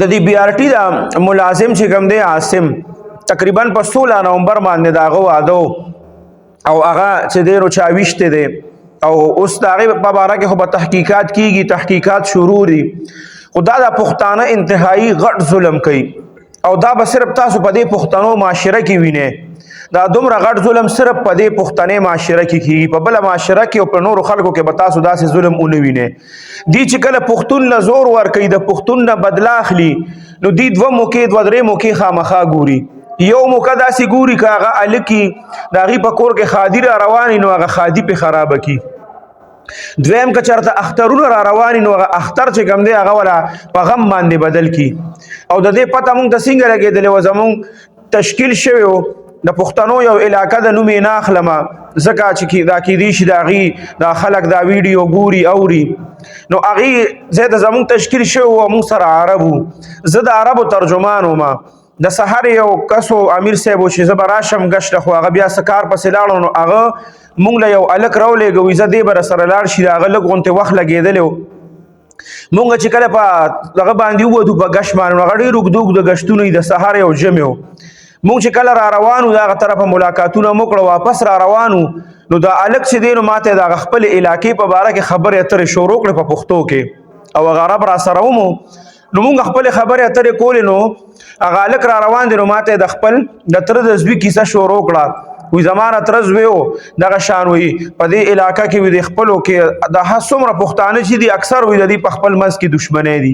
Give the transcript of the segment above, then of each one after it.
د دې بي آر ټي دا ملازم چې کوم دی عاصم تقریبا په 16 نومبر باندې داغه واده او هغه چې دی نو چاويشته دی او اوس داغه په اړه کې خو تحقیقات کیږي، تحقیقات شروع دي. خدا دا پښتانه انتهایی غټ ظلم کوي او دا به صرف تاسو په دې پښتنو معاشره کې وینئ. دا دومره غټ ظلم صرف په دې پښتنې معاشره کې کیږي، په بل معاشره کې او په نورو خلکو کې به تاسو داسې ظلم ونه وینئ. دی چې کله پښتون له زور ورکوي، د پښتون نه بدلا اخلي، نو دی دوه موقع دوه درې موقع خامخا ګوري. یو موقع داسې ګوري که هغه الکي د هغې په کور کې خادي را رواني نو هغه خادي پې خرابه کي. دویم که چېرته اخترونه را رواني نو هغه اختر چې کوم دی هغه ولا په غم باندې بدل کی. او د دې پته مونږ ته څنګه لګېدلې وه، زمونږ تشکیل شوی و د پښتنو یو علاقه د نوم یې نه اخلمه ځکه چې دا کیدی شي د هغې دا خلک دا ویډیو ګوري اوري، نو هغې ځای ته زمونږ تشکیل شوی و، مونږ سره عرب وو، زه د عربو ترجمان وم. د سحر یو کس و امیر صاحب و چې زه به راشم ګشته، خو هغه بیا څه کار پسې لاړو نو هغه مونږ له یو هلک راولېږه، زه دې به راسره لاړ شي، د هغه لږ غوندې وخت لګېدلی و. مونږ چې کله په دغه باندې ووتو په ګشت باندې، نو هغه ډېر اوږده اوږده ګشتونه وي، د سهار یو ژمی و. مونږ چې کله را روان وو د هغه طرفه ملاقاتونه مو کړه، واپس را روان وو، نو دا هلک چې دی نو ماته د هغه خپلې علاقې په باره کې خبرې اترې شروع کړې په پښتو کې، او هغه عرب را سره ومو. نو مونږ خپلې خبرې اترې کولې، نو هغه هلک را روان دی، نو ماته د خپل د تره د زوی کیسه شروع کړه. وی زما نه تره زوی و دغه شان وي په دې علاقه کې وي د خپلو کې د هر څومره پښتانه چې دي اکثر وي د دې په خپل منځ کې دښمنۍ دي.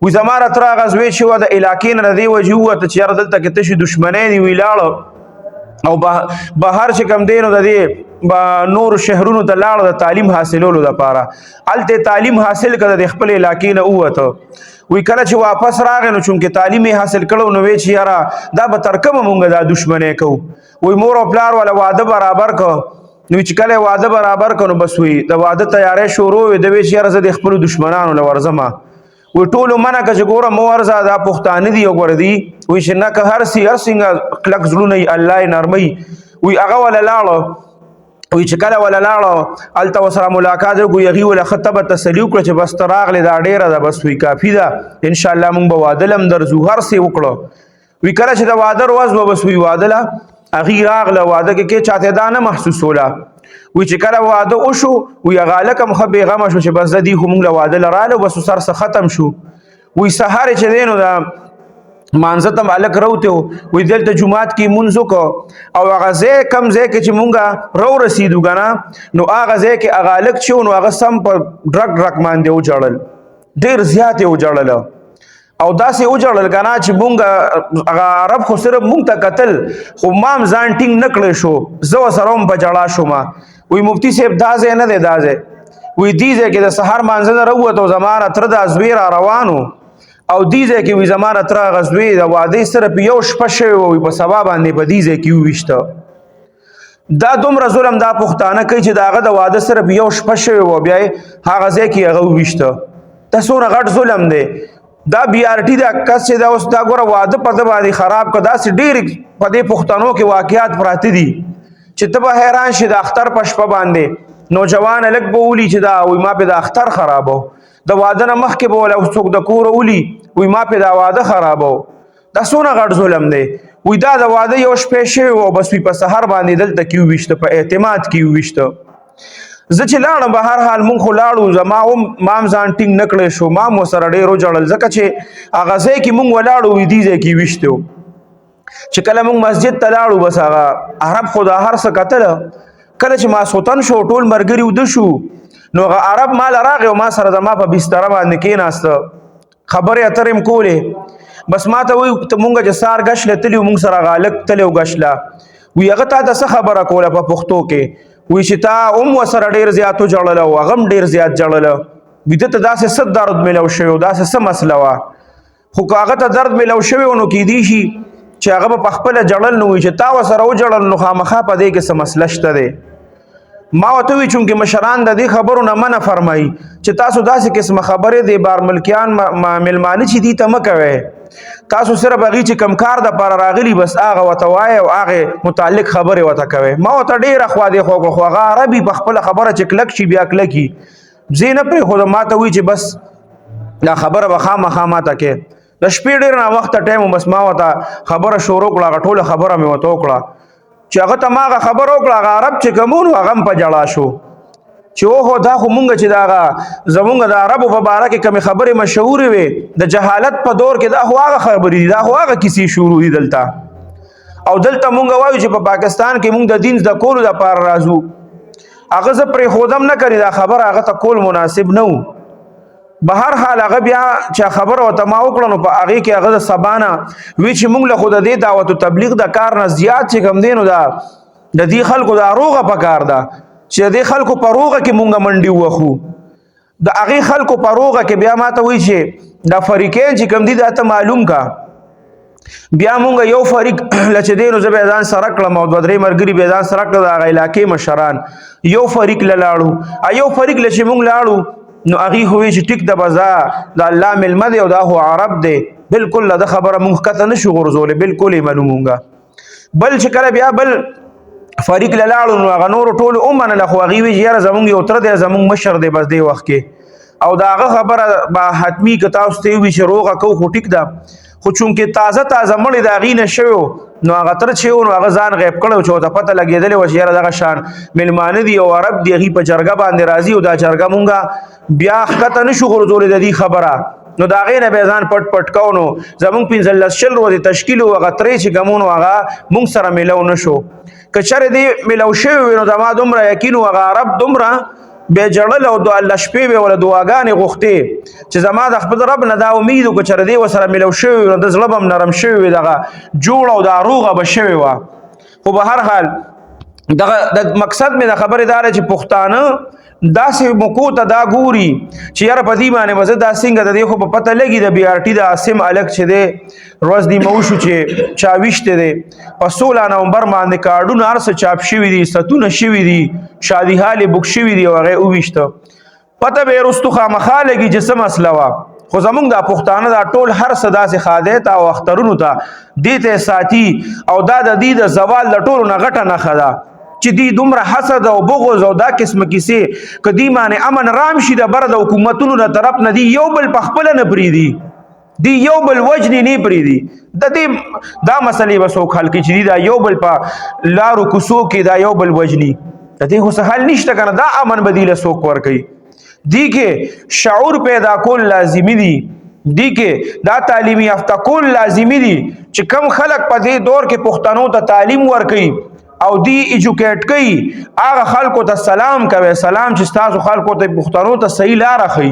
وی زما نه تره هغه زوی چې وه د علاقې نه د دې وجې ووته چې یاره دلته کې تشې دښمنۍ دي. وی لاړه او بهر چې کوم دی نو د دې نورو شهرونو ته لاړه د تعلیم حاصلولو دپاره، هلته تعلیم حاصل کړه د خپل علاقې نه ووته. وی کله چې واپس راغی نو چونکې تعلیم یې حاصل کړو نو وی چې یاره دا به تر کومه مونږ دا دښمنۍ کوو. وی مور او پلار والا واده برابر که، نو چې کله واده برابر که نو بس وی د واده تیاری شروع وي، د وی چې یاره زه د خپلو دښمنانو له ورځمه. وی ټولو منع که چې ګوره مه ورځه دا پښتانه دي او ګوره دي. وی چې نه که هر څنګه کلک زړونه یي الله یې نرموي. وی هغه وله لاړه، وی چې کله وله لاړه هلته ورسره ملاقات وکړو، هغې وله ښه تبه تسلي وکړه چې بس ته راغلې دا ډېره ده، بس وی کافي ده، انشاءالله مونږ به واده له هم درځو، هر څه وکړه. وی کله چې د واده ورځ به بس وی واده له هغې راغله، واده کې چاته دا نه محسوسوله. وی چې کله واده وشو وی هغه هلک هم ښه بېغمه شو چې بس ده دي خو مونږ له واده له راغله، بس سر څه ختم شو. وی سهار چې دی نو د مانځه ته هلک راوتی و، وی دلته جومات کې مونځ وکړه او هغه ځای کم ځای کې چې مونږ راورسېدو که نه، نو هغه ځای کې هغه هلک چې و نو هغه سم په ډرک ډرک باندې وجړل، ډېر زیات یې وجړله او داسې وجړل که نه چې مونږ هغه عرب خو صرف مونږ ته کتل، خو ما هم ځان ټینګ نه کړی شو، زه ورسره هم په جړا شومه. وی مفتي صاحب دا ځای نه دی، دا ځای وی دې ځای کې د سهار مانځه نه راووت او زما نه تره دا زوی را روان و او دې ځای کې وی زما نه تره هغه زوی د واده صرف یو شپه شوې وه، وی په سبا باندې په دې ځای کې وویشته. دا دومره ظلم دا پښتانه کوي چې د هغه د واده صرف یو شپه شوې وه بیا یې هغه ځای کې هغه وویشته. دا څومره غټ ظلم دی. دا بي آر ټي دا کس چې دا اوس دا ګوره واده په ده باندې خراب کړه، داسې ډېرې په دې پښتنو کې واقعات پراته دي چې ته به حیران شي. د اختر په شپه باندې نوجوان هلک به ولي چې دا وی ما پې د اختر خرابو، د واده نه مخکې به وله څوک د کوره ولي وی ما پې دا واده خرابو. دا څونه غټ ظلم دی. وی دا د واده یو شپې شوی و بس وی په سهار باندې دلته کې وویشته، په اعتماد کې وویشته. زه چې لاړم به هر حال مونږ خو لاړو، زما هم ځان ټینګ نه کړی شو، ما هم ورسره ډېر وجړل ځکه چې هغه ځای کې مونږ ولاړو وی دې ځای کې ویشته و. چې کله مونږ مسجد ته لاړو بس هغه عرب خو دا هر څه کتله. کله چې ماسخوتن شو ټول ملګري وده شو نو هغه عرب ما له راغی او ما سره زما په بستره باندې کېناسته، خبرې اترې م کولې. بس ما ته وایي مونږ چې سهار ګشت له تلي مونږ سره هغه هلک تلی و ګشت له. وی هغه تا ته څه خبره کوله په پښتو کې؟ وی چې تا هم ورسره ډېر زیات وجړله او هغه هم ډېر زیات جړله. وي ده ته داسې څه درد میلاو شوی و، داسې څه مسله وه، خو که هغه ته درد میلاو شوی و نو کیدی شي چې هغه به پخپله جړل نو وي چې تا ورسره وجړل نو خامخا په دې کې څه مسله شته دی. ما ورته وی چونکې مشران د دې خبرو نه منع فرمایي چې تاسو داسې قسمه خبرې د بار ملکیان مېلمانه چې دي ته مه کوئ، تاسو صرف هغې چې کم کار دپاره راغلي بس هغه ورته وایئ او هغې متعلق خبرې ورته کوئ. ما ورته ډېره خوا دېخوا وکړه خو هغه عربي په خپله خبره چې کلک شي بیا کلکي، زه یې نه پرېښودم. ما ته وایي چې بس دا خبره به خامخا ما ته کې د شپې ډېر نه وخت ټایم بس ما وته خبره شروع کړه ټوله خبره مې وته وکړه چې هغه ته ما هغه خبره وکړه هغه عرب چې کومون هغه هم په جړا شو چې اوهو دا خو مونږ چې دا زمونږ د عربو په باره کې کومې خبرې مشهورې وې د جهالت په دور کې دا خو هغه خبرې دي دا خو هغه کیسې شروع دي دلته او دلته مونږ وایو چې په پاکستان کې مونږ د دین زده کولو دپاره راځو هغه زه پرېښودم نه کړي دا خبره هغه ته کول مناسب نه و به هر حال هغه بیا چې خبره ورته ما وکړه نو په هغې کې هغه د سبا نه وی چې مونږ له خو د دې دعوت و تبلیغ د کار نه زیات چې کوم دی نو دا د دې خلکو دا روغه په کار ده چې د خلکو په روغه کې مونږ منډي وخو د هغې خلکو په روغه کې بیا ما ته وایي چې دا فریقین چې کوم دي دا ته معلوم کا بیا مونږ یو فریق له چې دی نو زه به ځان سره کړم او دوه درې ملګري به ځان سره کړل د هغه علاقې مشران یو فریق له لاړو یو فریق له چې مونږ لاړو نو هغې خو وایي چې ټیک د بزا د الله ملمه دی او دا خو عرب دی بلکل د خبره مونږ ښکته نه شو غورځولی بلکل یې منو مونږه بل چې کله بیا بل فریق له لاړو نو هغه نورو ټولو ومنله خو هغې وایي چې یاره زمونږ یو تره دی زمونږ مشر دی بس دې وخت کې او د هغه خبره به حتمي که تاسو ته وي چې روغه کوو خو ټیک ده خو چونکې تازه مړی د هغې نه شوی نو هغه تر چې و نو هغه ځان غیب کړی و چې ورته پته لګېدلې وه چې یاره دغه شان مېلمانه دي او عرب دي هغې په جرګه باندې راځي او دا جرګه مونږه بیا ښکته نه شو غورځولی د دې خبره نو د هغې نه به ځان پټ کو نو زمونږ 15 شل ورځې تشکیل و هغه ترې چې کوم نو هغه مونږ سره میلو نه شو که چېرې دې میلو شوی وي نو زما دومره یقین و هغه عرب دومره بیا جړل او د الله شپې به ولا دعاګانې غوښتې چې زما د خپل رب نه دا امید و که چېرې دې ورسره میلو شوی نو د زړه به هم نرم شوی وي دغه جوړ او دا روغه به شوې وه خو به هر حال دغه د مقصد مې د خبرې دا دی چې پښتانه داسې موقعو ته دا ګوري چې یاره په دې باندې به زه دا څنګه د دې خو په پته لګي د BRT د عاصم الک چې دی ورځ دې مه وشو چې چا ویشتی دی په 16 نومبر باندې کارډونه هر څه چاپ شوي دي ستونه شوي دي شادي حال بک شوي دي او هغه یې وویشته پته به یې رستو خامخا لګي چې څه مسله وه خو زمونږ دا پښتانه دا ټول هر څه داسې خادی ته او اخترونو ته دې ته ساتي او دا د دې د زوال د ټولو نه غټه نښه ده چې دی دومره حسد او بغض او دا قسمه کیسې که دی باندې امن رام شي د بر د حکومتونو د طرف نه دی یو بل په خپله نه پرېږدي دی یو بل وجنې نه پرېږدي د دې دا مسلې به څوک حل کړي چې دی دا یو بل په لارو کوڅو کې دا یو بل وجني د دې خو څه حل نشته که نه دا امن به دی له څوک ورکوي دی کې شعور پیدا کول لازمي دي دی کې دا تعلیمي یافته کول لازمي دي چې کم خلک په دې دور کې پښتنو ته تعلیم ورکوي او دی ایجوکیټ کوي هغه خلکو ته سلام کوي سلام چې ستاسو خلکو ته پښتنو ته صحیح لاره ښیي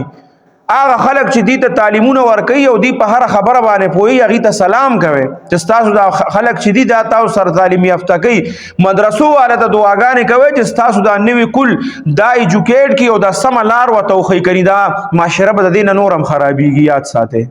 هغه خلک چې دی ته تعلیمونه ورکوي او دی په هره خبره باندې پوهیږي هغې ته سلام کوي چې ستاسو دا خلک چې دی دا تاسو سره تعلیم یافته کوي مدرسو والا ته دعاګانې کوي چې ستاسو دا نوي کل دا ایجوکیټ کړي او دا سمه لار ورته وښیي کني دا معاشره به د دې نه نور هم خرابېږي یاد ساتئ